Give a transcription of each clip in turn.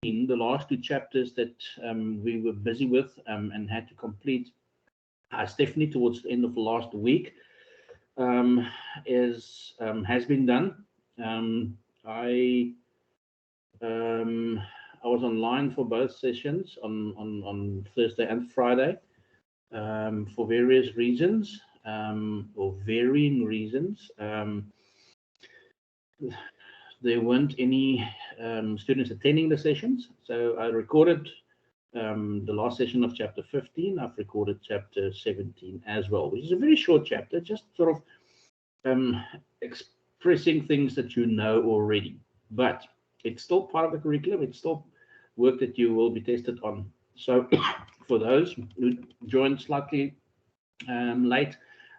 the last two chapters that we were busy with and had to complete, Stephanie, towards the end of last week, has been done. I was online for both sessions on Thursday and Friday for various reasons or varying reasons. There weren't any students attending the sessions, so I recorded the last session of chapter 15. I've recorded chapter 17 as well, which is a very short chapter, just sort of expressing things that you know already, but it's still part of the curriculum. It's still work that you will be tested on. So for those who joined slightly late,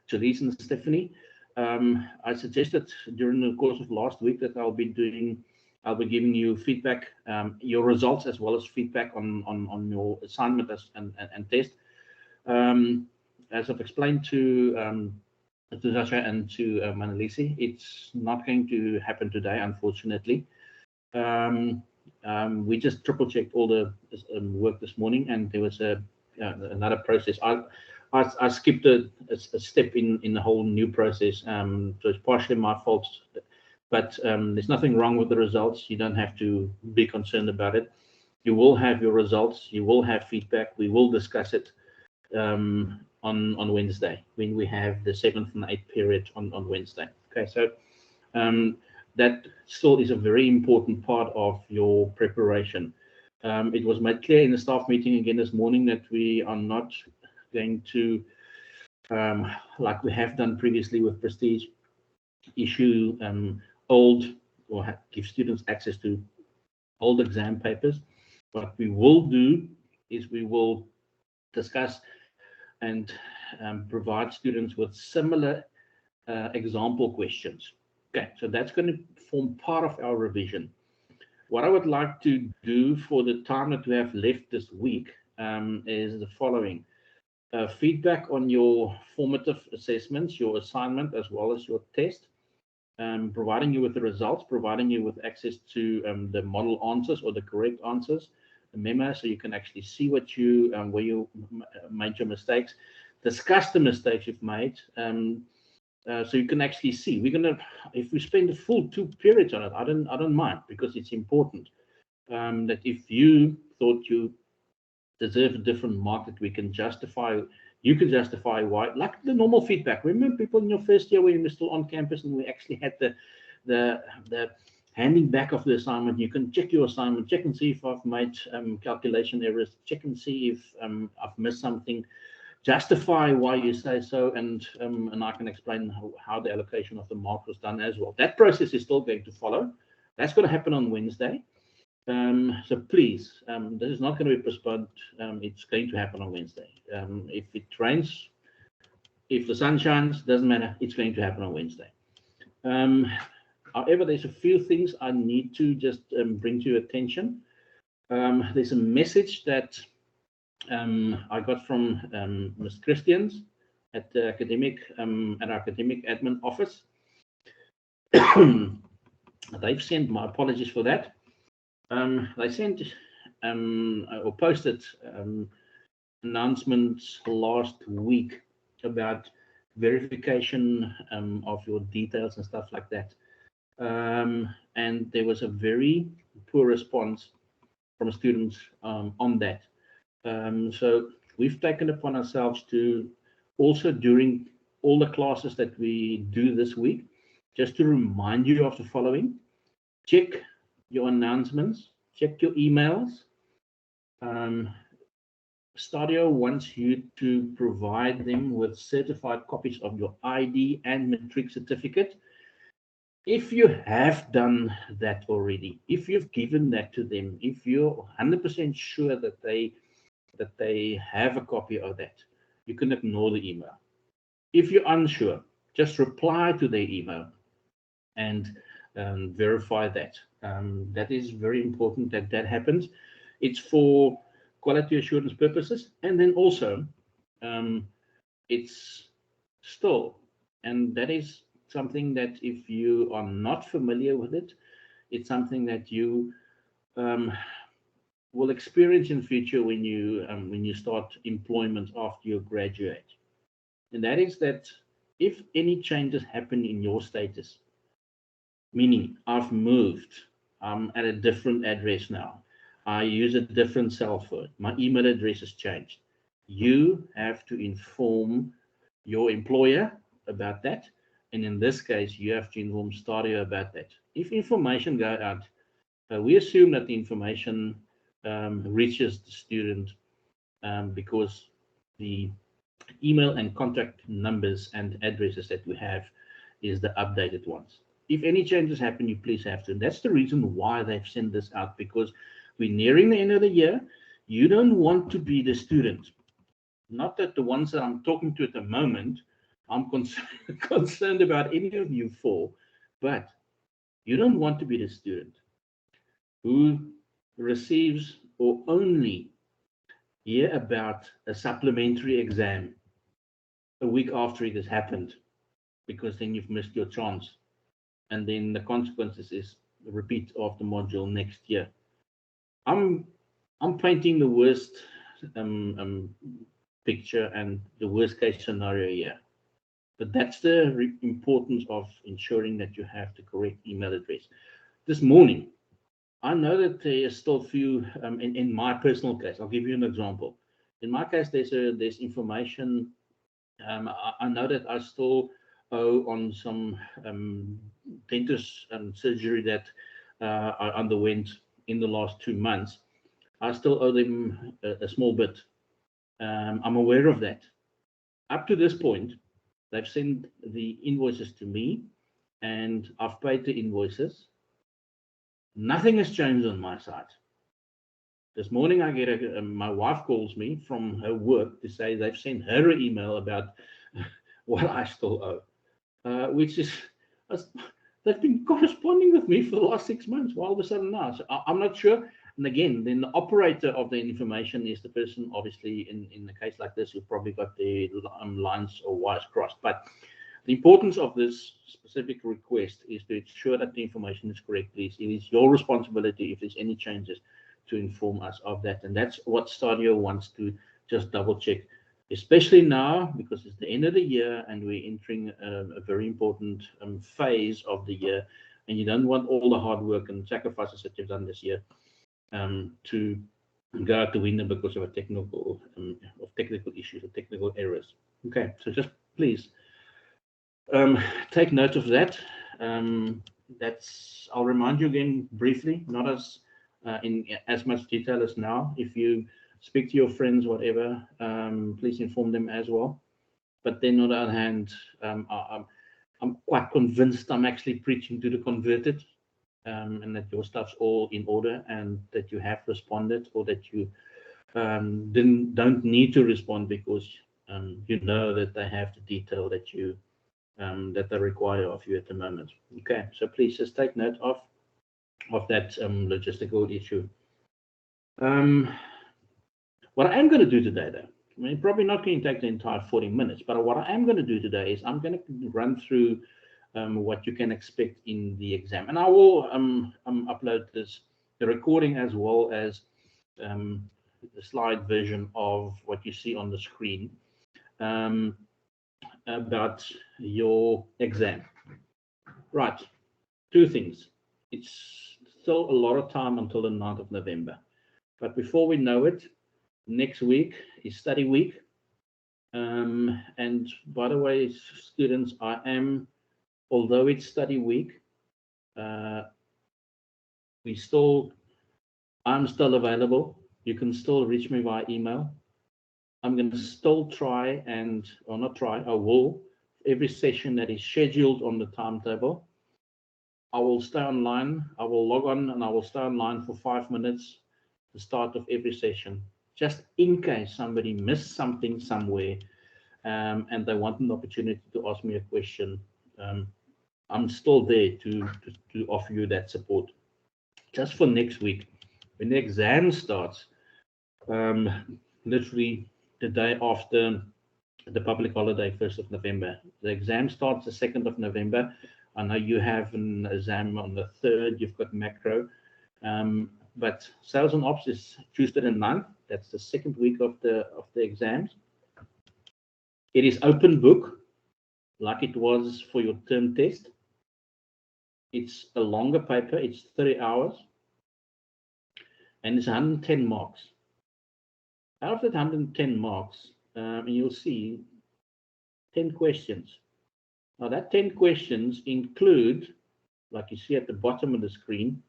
Jaleese and Stephanie, I suggested during the course of last week that I'll be giving you feedback, your results, as well as feedback on your assignment and test. As I've explained to Sasha and to Manalisi, it's not going to happen today, unfortunately. We just triple checked all the work this morning, and there was another process. I skipped a step in the whole new process, so it's partially my fault, but there's nothing wrong with the results. You don't have to be concerned about it. You will have your results. You will have feedback. We will discuss it on Wednesday when we have the 7th and 8th period on Wednesday. Okay, so that still is a very important part of your preparation. It was made clear in the staff meeting again this morning that we are not going to, like we have done previously with Prestige, issue old or give students access to old exam papers. What we will do is we will discuss and provide students with similar example questions. Okay, so that's going to form part of our revision. What I would like to do for the time that we have left this week is the following. Feedback on your formative assessments, your assignment, as well as your test, providing you with the results, providing you with access to the model answers or the correct answers, the memo, so you can actually see what you where you made your mistakes, discuss the mistakes you've made, so you can actually see. We're gonna, if we spend the full 2 periods on it, I don't mind, because it's important that if you thought you deserve a different mark, that we can justify, you can justify why, like the normal feedback. Remember, people in your first year when you were still on campus and we actually had the handing back of the assignment, you can check your assignment, check and see if I've made calculation errors, check and see if I've missed something, justify why you say so, and I can explain how the allocation of the mark was done as well. That process is still going to follow. That's going to happen on Wednesday. So please, this is not going to be postponed. It's going to happen on Wednesday. If it rains, if the sun shines, doesn't matter. It's going to happen on Wednesday. However, there's a few things I need to just bring to your attention. There's a message that I got from Ms. Christians at the academic at our academic admin office. They've sent, my apologies for that. They sent or posted announcements last week about verification of your details and stuff like that. And there was a very poor response from students on that. So we've taken upon ourselves to also, during all the classes that we do this week, just to remind you of the following. Check your announcements, check your emails. Stadio wants you to provide them with certified copies of your ID and matric certificate. If you have done that already, if you've given that to them, if you're 100% sure that they have a copy of that, you can ignore the email. If you're unsure, just reply to their email and verify that. That is very important that that happens. It's for quality assurance purposes, and then also it's still, and that is something that if you are not familiar with it, it's something that you will experience in future when you start employment after you graduate. And that is that if any changes happen in your status, meaning I've moved, I'm at a different address now, I use a different cell phone, my email address has changed, you have to inform your employer about that. And in this case, you have to inform Stadio about that. If information goes out, we assume that the information reaches the student because the email and contact numbers and addresses that we have is the updated ones. If any changes happen, you please have to. And that's the reason why they've sent this out, because we're nearing the end of the year. You don't want to be the student. Not that the ones that I'm talking to at the moment, I'm concerned about any of you for, but you don't want to be the student who receives or only hear about a supplementary exam a week after it has happened, because then you've missed your chance. And then the consequences is a repeat of the module next year. I'm painting the worst picture and the worst case scenario here. But that's the importance of ensuring that you have the correct email address. This morning, I know that there is still few, in my personal case, I'll give you an example. In my case, there's information. I know that I still owe on some dentist surgery that I underwent in the last 2 months. I still owe them a small bit. I'm aware of that. Up to this point, they've sent the invoices to me, and I've paid the invoices. Nothing has changed on my side. This morning, I get my wife calls me from her work to say they've sent her an email about what I still owe, which is, they've been corresponding with me for the last 6 months. Why all of a sudden now? So I'm not sure. And again, then the operator of the information is the person, obviously, in a case like this, who probably got the lines or wires crossed. But the importance of this specific request is to ensure that the information is correct, please. It is your responsibility, if there's any changes, to inform us of that. And that's what Stadio wants to just double check, especially now, because it's the end of the year and we're entering a very important phase of the year. And you don't want all the hard work and sacrifices that you've done this year to go out the window because of a technical issues or technical errors. Okay, so just please take note of that. I'll remind you again briefly, not as in as much detail as now. If you speak to your friends, whatever, please inform them as well. But then on the other hand, I'm quite convinced I'm actually preaching to the converted, and that your stuff's all in order and that you have responded, or that you don't need to respond because you know that they have the detail that you that they require of you at the moment. Okay, so please just take note of that logistical issue. What I am going to do today, though, I mean, probably not going to take the entire 40 minutes, but what I am going to do today is I'm going to run through what you can expect in the exam. And I will upload the recording as well as the slide version of what you see on the screen about your exam. Right, 2 things. It's still a lot of time until the 9th of November. But before we know it, next week is study week. And by the way, students, although it's study week, I'm still available. You can still reach me via email. I'm going to still try I will, every session that is scheduled on the timetable, I will stay online. I will log on and I will stay online for 5 minutes, the start of every session, just in case somebody missed something somewhere and they want an opportunity to ask me a question. I'm still there to offer you that support. Just for next week, when the exam starts, literally the day after the public holiday, 1st of November. The exam starts the 2nd of November. I know you have an exam on the 3rd. You've got macro. but sales and ops is Tuesday the 9th. That's the second week of the exams. It is open book, like it was for your term test. It's a longer paper. It's 30 hours, and it's 110 marks. Out of that 110 marks, and you'll see 10 questions. Now that 10 questions include, like you see at the bottom of the screen,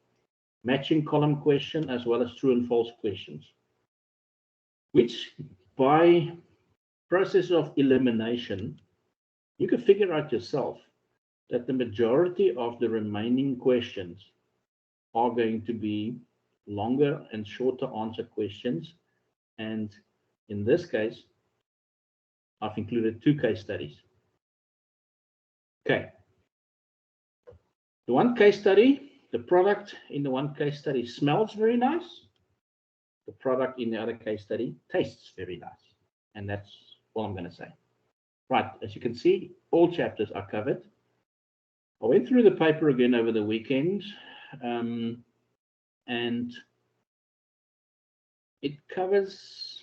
matching column question as well as true and false questions, which by process of elimination, you can figure out yourself that the majority of the remaining questions are going to be longer and shorter answer questions. And in this case, I've included 2 case studies. Okay. The one case study, the product in the one case study smells very nice. The product in the other case study tastes very nice. And that's all I'm going to say. Right, as you can see, all chapters are covered. I went through the paper again over the weekend, and it covers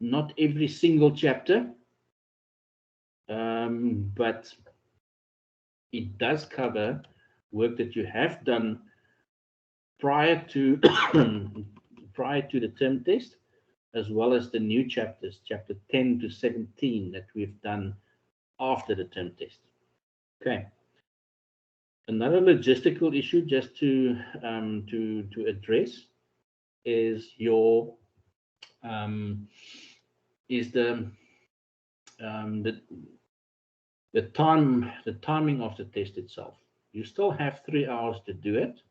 not every single chapter, but it does cover work that you have done prior to the term test, as well as the new chapters, chapter 10 to 17, that we've done after the term test. Okay. Another logistical issue just to address is your the timing of the test itself. You still have 3 hours to do it,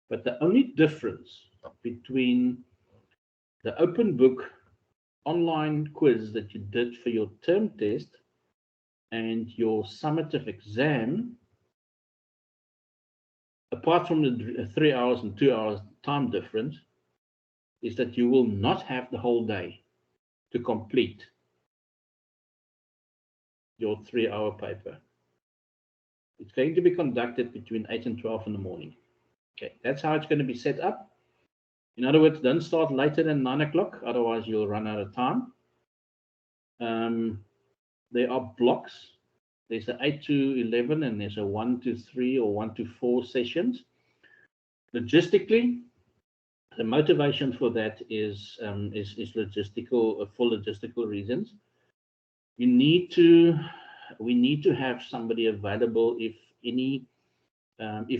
but the only difference between the open book online quiz that you did for your term test and your summative exam, apart from the 3 hours and 2 hours time difference, is that you will not have the whole day to complete your 3-hour paper. It's going to be conducted between 8 and 12 in the morning. Okay, that's how it's going to be set up. In other words, don't start later than 9 o'clock, otherwise you'll run out of time. There are blocks. There's a 8 to 11 and there's a 1 to 3 or 1 to 4 sessions. Logistically, the motivation for that is logistical, for logistical reasons. We need to have somebody available if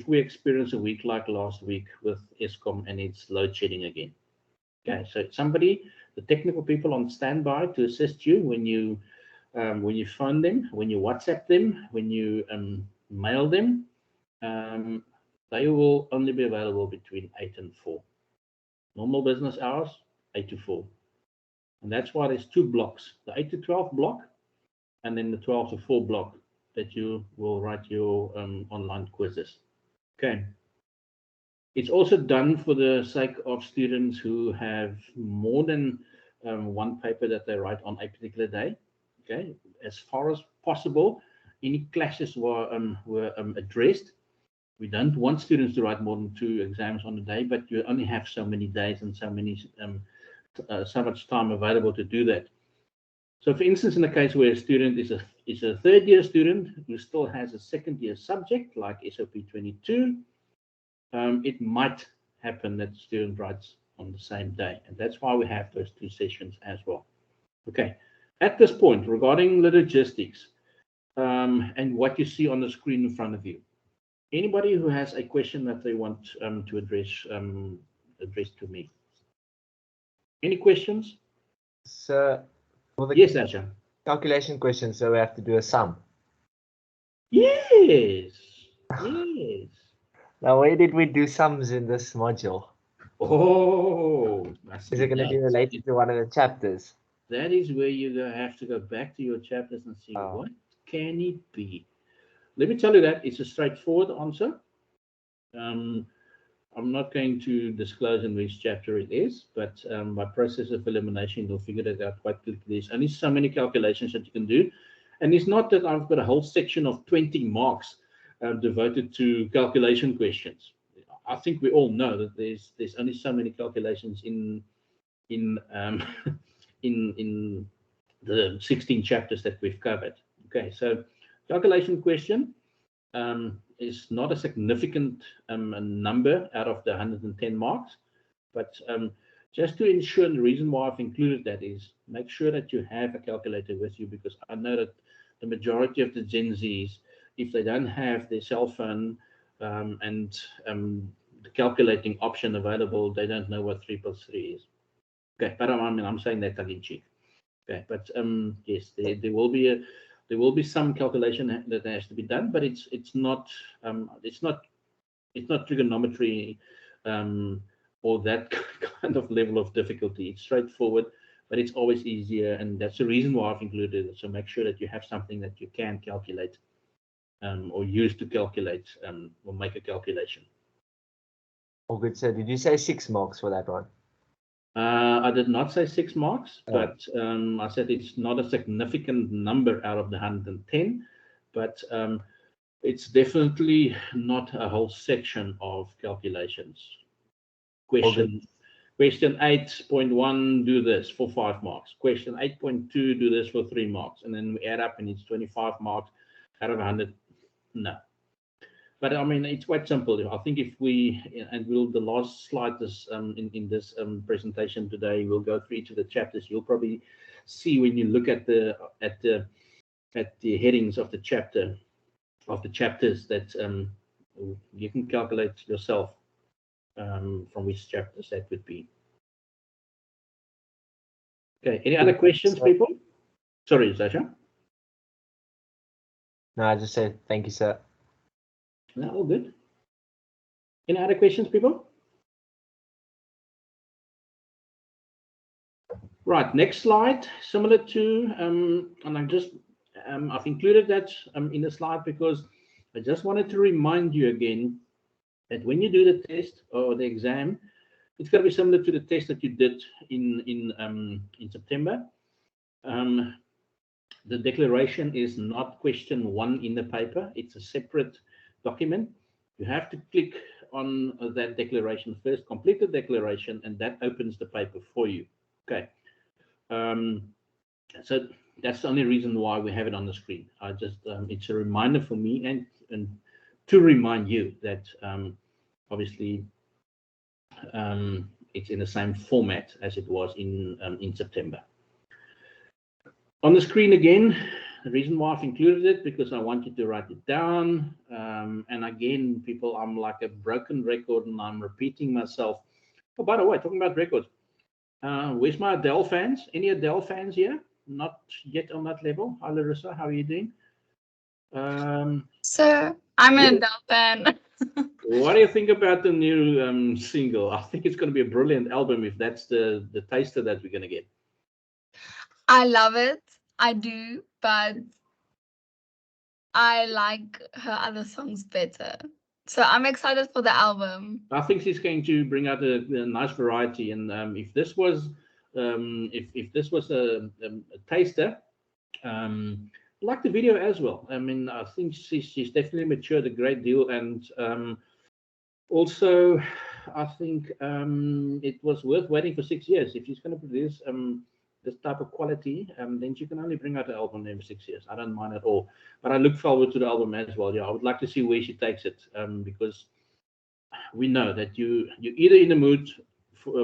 we experience a week like last week with Eskom and it's load shedding again. Okay, so somebody, the technical people on standby to assist you when you phone them, when you WhatsApp them, when you mail them. They will only be available between 8 and 4. Normal business hours, 8 to 4. And that's why there's 2 blocks, the 8 to 12 block and then the 12 to 4 block that you will write your online quizzes. Okay. It's also done for the sake of students who have more than one paper that they write on a particular day. Okay. As far as possible, any clashes were addressed. We don't want students to write more than 2 exams on a day, but you only have so many days and so much time available to do that. So, for instance, in the case where a student is a 3rd-year student who still has a 2nd-year subject like SOP22, it might happen that the student writes on the same day, and that's why we have those 2 sessions as well. Okay, at this point, regarding the logistics and what you see on the screen in front of you, anybody who has a question that they want to address to me? Any questions? So, for the yes, Asha. Calculation question, so we have to do a sum. Yes. Yes. Now, where did we do sums in this module? Oh, is it going to be related to one of the chapters? That is where you have to go back to your chapters and see what can it be. Let me tell you that it's a straightforward answer. I'm not going to disclose in which chapter it is, but by process of elimination, you'll figure that out quite quickly. There's only so many calculations that you can do. And it's not that I've got a whole section of 20 marks devoted to calculation questions. I think we all know that there's only so many calculations in in the 16 chapters that we've covered. Okay, so calculation question is not a significant number out of the 110 marks, but just to ensure, the reason why I've included that is make sure that you have a calculator with you, because I know that the majority of the Gen Zs, if they don't have their cell phone and the calculating option available, they don't know what 3 plus 3 is. Okay, but I'm saying that tongue in cheek. Okay, but yes, there will be some calculation that has to be done, but it's not trigonometry or that kind of level of difficulty. It's straightforward, but it's always easier, and that's the reason why I've included it. So make sure that you have something that you can calculate or use to calculate or make a calculation. Oh, good, sir. Did you say 6 marks for that one? I did not say 6 marks, but I said it's not a significant number out of the 110, but it's definitely not a whole section of calculations. Question 8.1, do this for 5 marks. Question 8.2, do this for 3 marks. And then we add up and it's 25 marks out of 100. No. But I mean, it's quite simple. I think if we, and the last slide this in this presentation today, we'll go through each of the chapters. You'll probably see when you look at the headings of the chapters that you can calculate yourself from which chapters that would be. Okay. Any other questions, people? Sorry, Sasha. No, I just said thank you, sir. No, all good. Any other questions, people? Right, next slide. Similar to, and I've included that in the slide because I just wanted to remind you again that when you do the test or the exam, it's going to be similar to the test that you did in September. The declaration is not question 1 in the paper. It's a separate document. You have to click on that declaration first, complete the declaration, and that opens the paper for you. Okay. So that's the only reason why we have it on the screen. I just it's a reminder for me and to remind you that obviously it's in the same format as it was in September. On the screen again, the reason why I've included it, because I want you to write it down. And again, people, I'm like a broken record and I'm repeating myself. Oh, by the way, talking about records, where's my Adele fans? Any Adele fans here? Not yet on that level. Hi, Larissa, how are you doing? So I'm an Adele fan. What do you think about the new single? I think it's going to be a brilliant album if that's the taster that we're going to get. I love it. I do, but I like her other songs better. So I'm excited for the album. I think she's going to bring out a nice variety. And if this was if this was a taster, like the video as well. I mean, I think she's definitely matured a great deal, and also I think it was worth waiting for 6 years. If she's going to produce this type of quality, then she can only bring out an album every 6 years. I don't mind at all, but I look forward to the album as well. Yeah, I would like to see where she takes it, because we know that you're either in the mood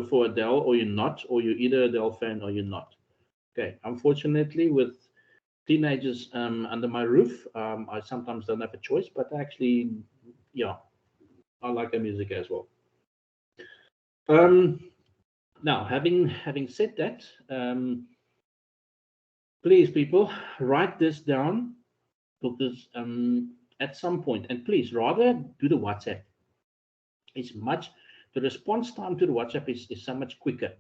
for Adele or you're not, or you're either Adele fan or you're not. Okay, unfortunately, with teenagers under my roof, I sometimes don't have a choice, but actually, yeah, I like her music as well. Now, having said that, please, people, write this down, because at some point, and please, rather do the WhatsApp. The response time to the WhatsApp is so much quicker.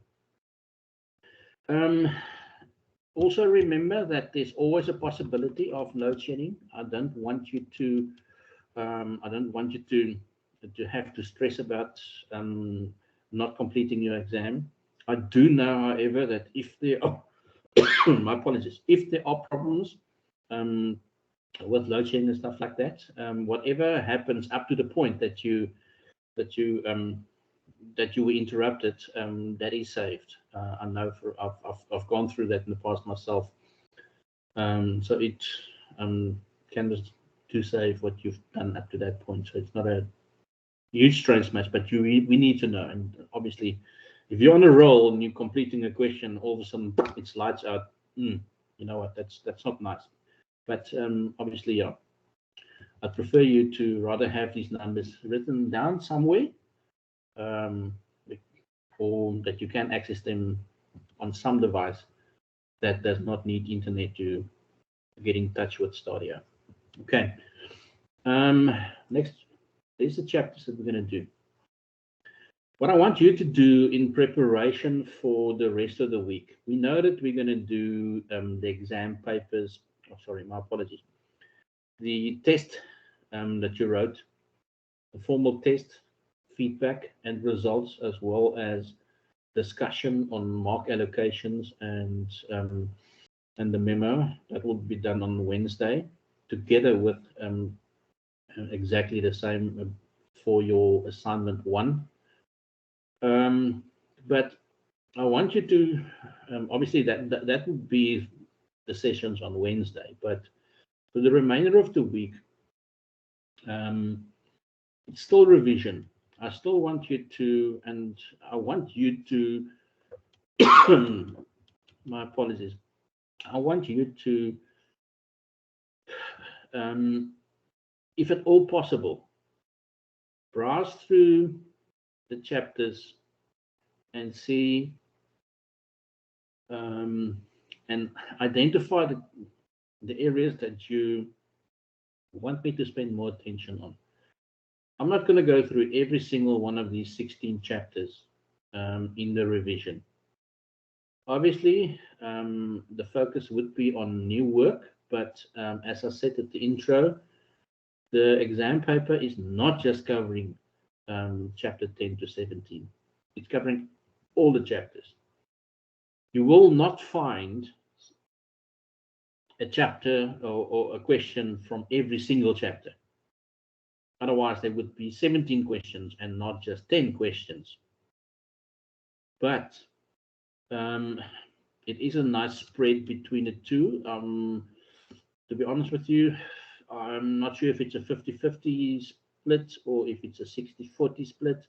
Also, remember that there's always a possibility of load shedding. I don't want you to have to stress about not completing your exam. I do know, however, that if there are my apologies, if there are problems with load shedding and stuff like that, whatever happens up to the point that you that you were interrupted, that is saved. I know I've gone through that in the past myself. So it can to save what you've done up to that point. So it's not a huge strength match, but we need to know. And obviously, if you're on a roll and you're completing a question, all of a sudden it's lights out. You know what? That's not nice. But obviously, yeah, I prefer you to rather have these numbers written down somewhere, or that you can access them on some device that does not need internet to get in touch with Stadia. Okay. Next, these are the chapters that we're going to do. What I want you to do in preparation for the rest of the week, we know that we're going to do the exam papers. Oh, sorry, my apologies. The test that you wrote, the formal test, feedback and results, as well as discussion on mark allocations and the memo that will be done on Wednesday, together with exactly the same for your assignment 1. But I want you to obviously that would be the sessions on Wednesday, but for the remainder of the week, it's still revision. I still want you to, and I want you to my apologies, I want you to if at all possible, browse through the chapters and see and identify the areas that you want me to spend more attention on. I'm not going to go through every single one of these 16 chapters in the revision. Obviously, the focus would be on new work, but as I said at the intro, the exam paper is not just covering chapter 10 to 17. It's covering all the chapters. You will not find a chapter or a question from every single chapter. Otherwise, there would be 17 questions and not just 10 questions. But it is a nice spread between the two. To be honest with you, I'm not sure if it's a 50-50 split or if it's a 60-40 split.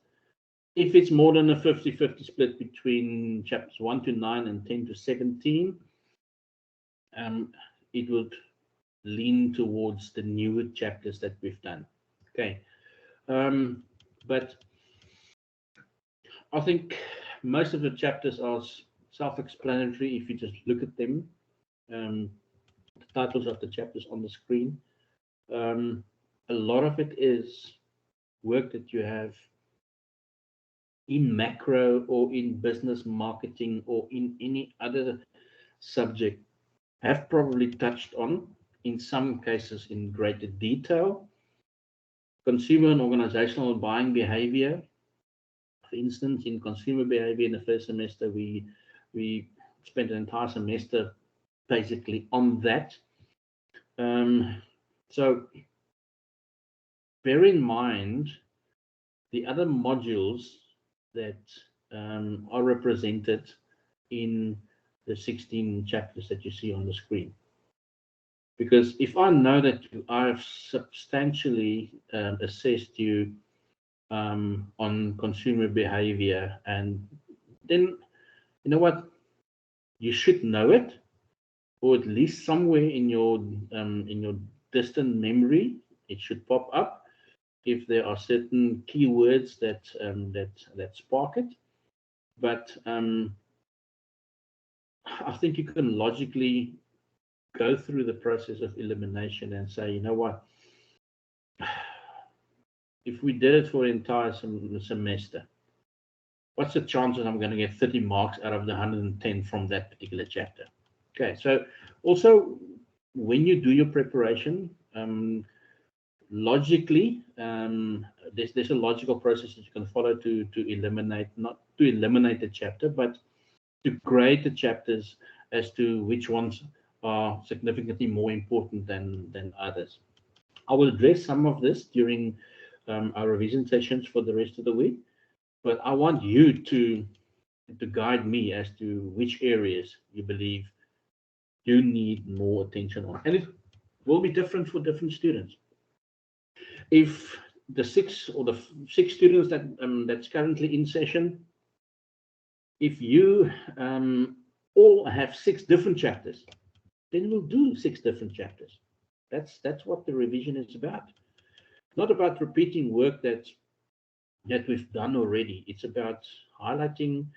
If it's more than a 50-50 split between chapters 1 to 9 and 10 to 17, it would lean towards the newer chapters that we've done. Okay. But I think most of the chapters are self-explanatory if you just look at them. The titles of the chapters on the screen. A lot of it is work that you have in macro or in business marketing or in any other subject have probably touched on, in some cases in greater detail. Consumer and organizational buying behavior. For instance, in consumer behavior in the first semester, we spent an entire semester basically on that. So bear in mind the other modules that are represented in the 16 chapters that you see on the screen. Because if I know that I've substantially assessed you on consumer behavior, and then you know what, you should know it, or at least somewhere in your distant memory it should pop up if there are certain keywords that spark it. But I think you can logically go through the process of elimination and say, you know what, if we did it for an entire semester, what's the chances I'm going to get 30 marks out of the 110 from that particular chapter? Okay, so also when you do your preparation, logically, there's a logical process that you can follow to eliminate, not to eliminate the chapter, but to grade the chapters as to which ones are significantly more important than others. I will address some of this during our revision sessions for the rest of the week. But I want you to guide me as to which areas you believe you need more attention on. And it will be different for different students. If the 6 students that that's currently in session, if you all have 6 different chapters, then we'll do 6 different chapters. That's what the revision is about. Not about repeating work that we've done already. It's about highlighting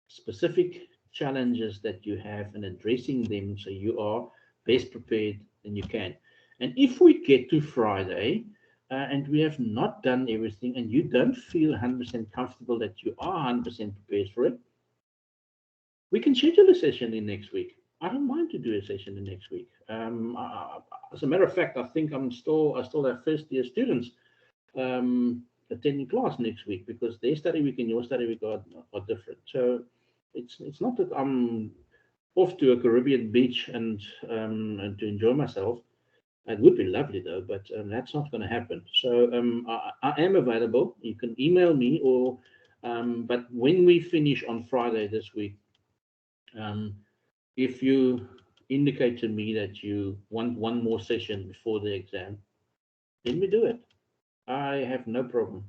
specific challenges that you have and addressing them so you are best prepared than you can. And if we get to Friday and we have not done everything and you don't feel 100% comfortable that you are 100% prepared for it, we can schedule a session in next week. I don't mind to do a session in next week. As a matter of fact, I think I still have first year students attending class next week because their study week and your study week are different. So it's not that I'm off to a Caribbean beach and to enjoy myself. It would be lovely though, but that's not going to happen. So I am available. You can email me or but when we finish on Friday this week, if you indicate to me that you want one more session before the exam, then we do it. I have no problem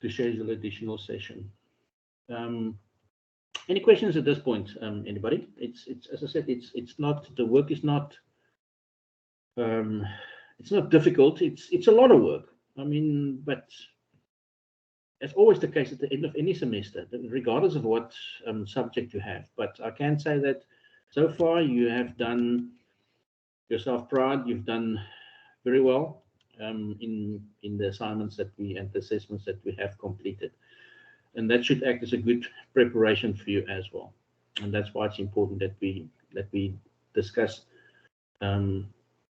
to schedule additional session. Any questions at this point, anybody? It's as I said, it's not, the work is not it's not difficult. It's a lot of work. I mean, but it's always the case at the end of any semester, regardless of what subject you have. But I can say that so far you have done yourself proud. You've done very well in the assignments that and the assessments that we have completed, and that should act as a good preparation for you as well. And that's why it's important that we discuss.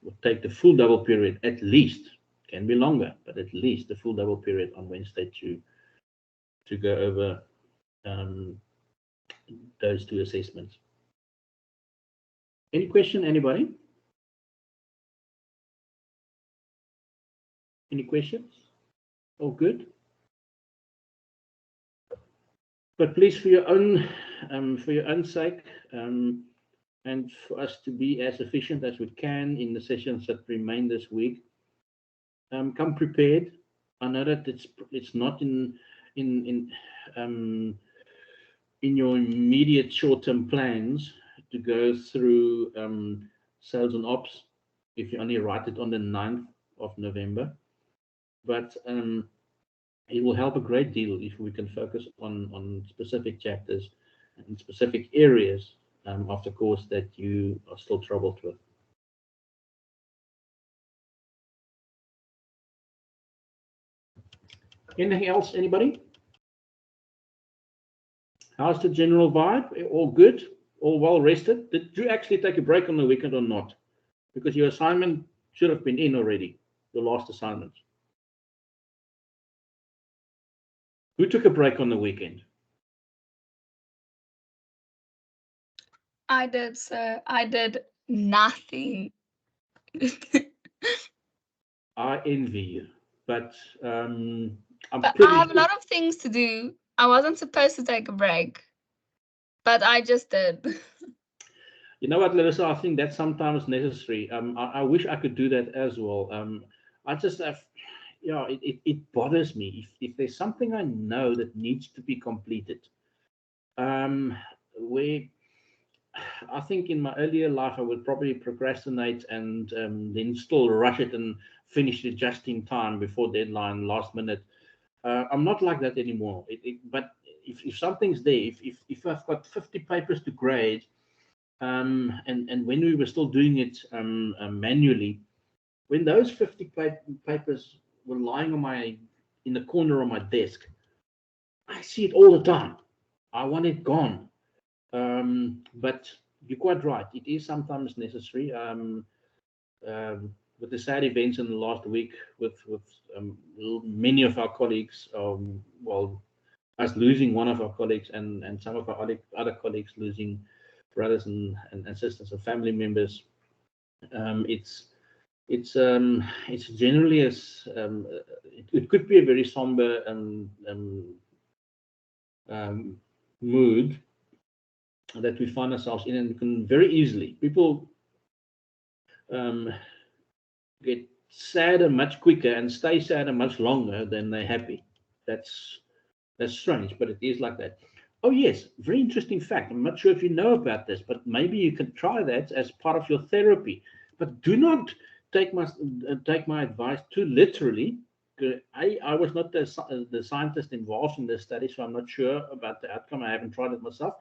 We'll take the full double period, at least. Can be longer, but at least the full double period on Wednesday to go over those 2 assessments. Any question, anybody? Any questions? All good? But please, for your own sake, and for us to be as efficient as we can in the sessions that remain this week, come prepared. I know that it's not in your immediate short-term plans to go through sales and ops if you only write it on the 9th of November, but it will help a great deal if we can focus on specific chapters and specific areas of the course that you are still troubled with. Anything else, anybody? How's the general vibe? All good? All well rested? Did you actually take a break on the weekend or not? Because your assignment should have been in already, your last assignment. Who took a break on the weekend? I did, sir. I did nothing. I envy you, but I'm But pretty I have sure. a lot of things to do. I wasn't supposed to take a break, but I just did. You know what, Larissa? I think that's sometimes necessary. I wish I could do that as well. I just have, yeah, it bothers me if there's something I know that needs to be completed. Where I think in my earlier life I would probably procrastinate and then still rush it and finish it just in time before deadline, last minute. I'm not like that anymore. But if something's there, if I've got 50 papers to grade, and when we were still doing it manually, when those 50 papers were lying in the corner of my desk, I see it all the time. I want it gone. But you're quite right. It is sometimes necessary. With the sad events in the last week, with many of our colleagues, well, us losing one of our colleagues and some of our other colleagues losing brothers and sisters and family members, it's generally as it could be a very somber mood that we find ourselves in, and we can very easily people get sadder much quicker and stay sadder much longer than they're happy. That's strange, but it is like that. Oh yes, very interesting fact. I'm not sure if you know about this, but maybe you can try that as part of your therapy. But do not take my advice too literally. I was not the scientist involved in this study, so I'm not sure about the outcome. I haven't tried it myself,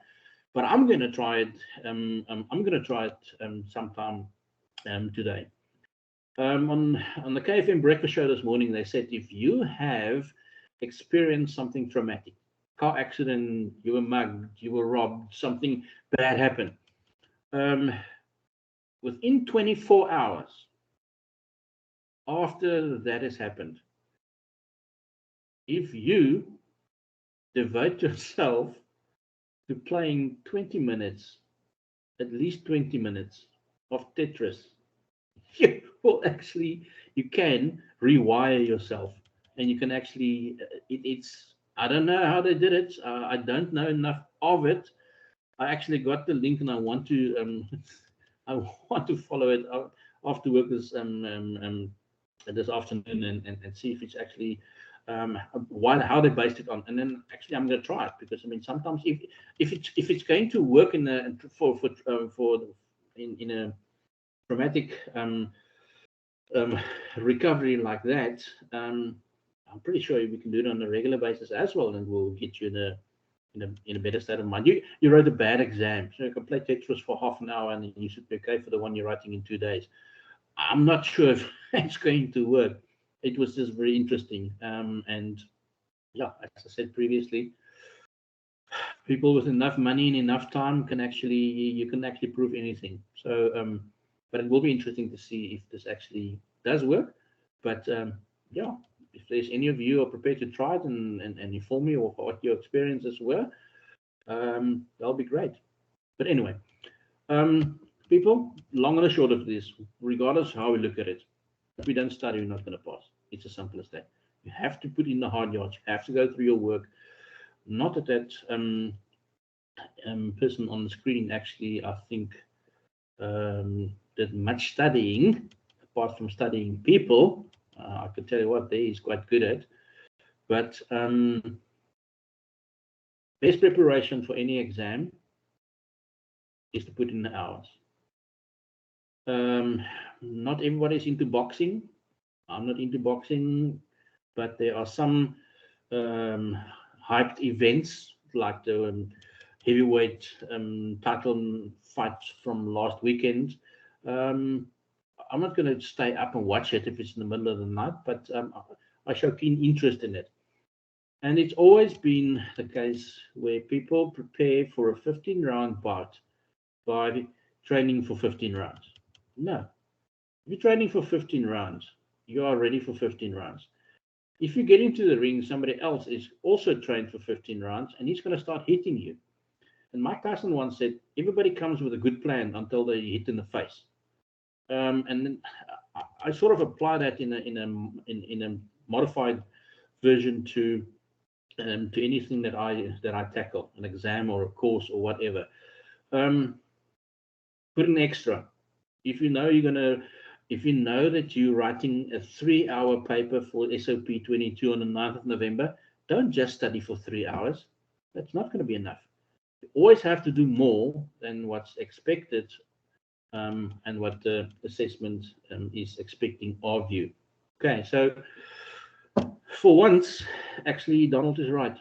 but I'm going to try it. I'm going to try it sometime today. On the KFM breakfast show this morning, they said if you have experienced something traumatic, car accident, you were mugged, you were robbed, something bad happened, within 24 hours after that has happened, if you devote yourself to playing 20 minutes, at least 20 minutes of Tetris, you will actually, you can rewire yourself, and you can actually, it's, I don't know how they did it. I don't know enough of it. I actually got the link, and I want to I want to follow it after work this afternoon and see if it's actually how they based it on, and then actually I'm going to try it, because I mean sometimes if it's going to work in a in a traumatic recovery like that, I'm pretty sure we can do it on a regular basis as well, and we'll get you in a better state of mind. You wrote a bad exam, so you can play Tetris for half an hour, and then you should be okay for the one you're writing in 2 days. I'm not sure if it's going to work. It was just very interesting, and yeah, as I said previously, people with enough money and enough time can actually prove anything. So, but it will be interesting to see if this actually does work. But yeah, if there's any of you are prepared to try it and inform me of what your experiences were, that'll be great. But anyway, people, long and the short of this, regardless of how we look at it, if we don't study, we're not going to pass. It's as simple as that. You have to put in the hard yards. You have to go through your work. Not that person on the screen actually, I think, did much studying, apart from studying people. I can tell you what, there he's quite good at. But best preparation for any exam is to put in the hours. Not everybody's into boxing. I'm not into boxing, but there are some hyped events like the heavyweight title fights from last weekend. I'm not going to stay up and watch it if it's in the middle of the night, but I show keen interest in it. And it's always been the case where people prepare for a 15-round bout by training for 15 rounds. No. If you're training for 15 rounds, you are ready for 15 rounds. If you get into the ring, somebody else is also trained for 15 rounds, and he's going to start hitting you. And Mike Tyson once said, everybody comes with a good plan until they hit in the face. And then I sort of apply that in a modified version to anything that I tackle, an exam or a course or whatever. Put an extra. If you know that you're writing a 3-hour paper for SOP22 on the 9th of November, don't just study for 3 hours. That's not going to be enough. You always have to do more than what's expected and what the assessment is expecting of you. Okay, so for once, actually, Donald is right.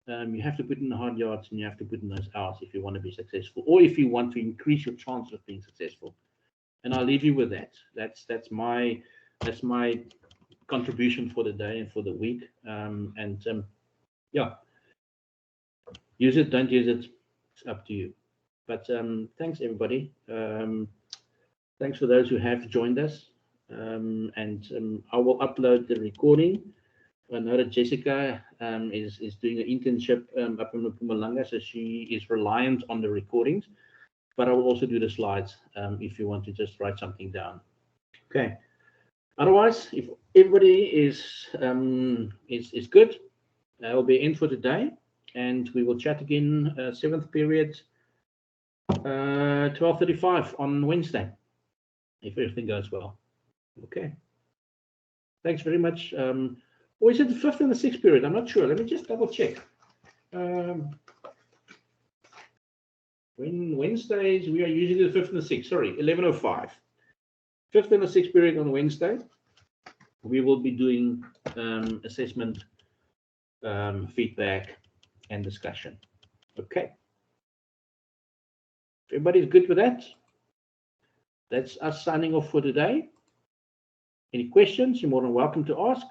You have to put in the hard yards, and you have to put in those hours if you want to be successful, or if you want to increase your chance of being successful. And I'll leave you with that. That's my contribution for the day and for the week. Yeah, use it, don't use it, it's up to you. But thanks everybody. Thanks for those who have joined us. And I will upload the recording. I know that Jessica is doing an internship up in Mpumalanga, so she is reliant on the recordings. But I will also do the slides if you want to just write something down. Okay. Otherwise, if everybody is good, we'll be in for today, and we will chat again 7th period, 12:35 on Wednesday, if everything goes well. Okay. Thanks very much. Or is it the 5th and the 6th period? I'm not sure. Let me just double check. When Wednesdays, we are usually the 5th and the 6th. Sorry, 11:05. 5th and the 6th period on Wednesday. We will be doing assessment, feedback, and discussion. Okay. Everybody's good with that? That's us signing off for today. Any questions? You're more than welcome to ask.